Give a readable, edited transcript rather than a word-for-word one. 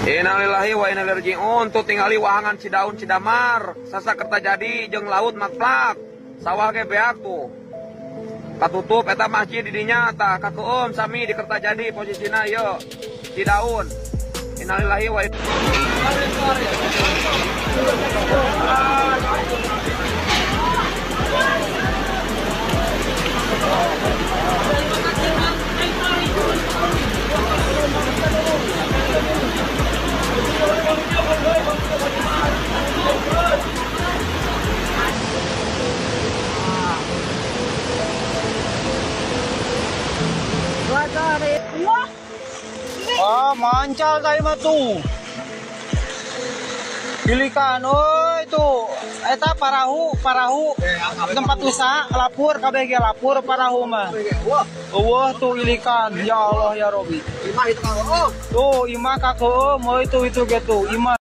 Innalillahi wa inna ilaihi raji'un. Tuh tingali wahangan Cidaun Cidamar, Sasa Kertajadi jeung laut Makplak. Sawah ge beak tuh. Katutup eta masjid didinya tah kakeueum sami di Kertajadi posisina ieu Cidaun. Innalillahi wa inna mancal tadi mah tuh. Pilikan, tuh. Eta parahu tempat usaha lapur KBG lapur parahu mah. Tuh ilikan, ya Allah ya Robi. Tuh imah kakeueum itu gitu imah.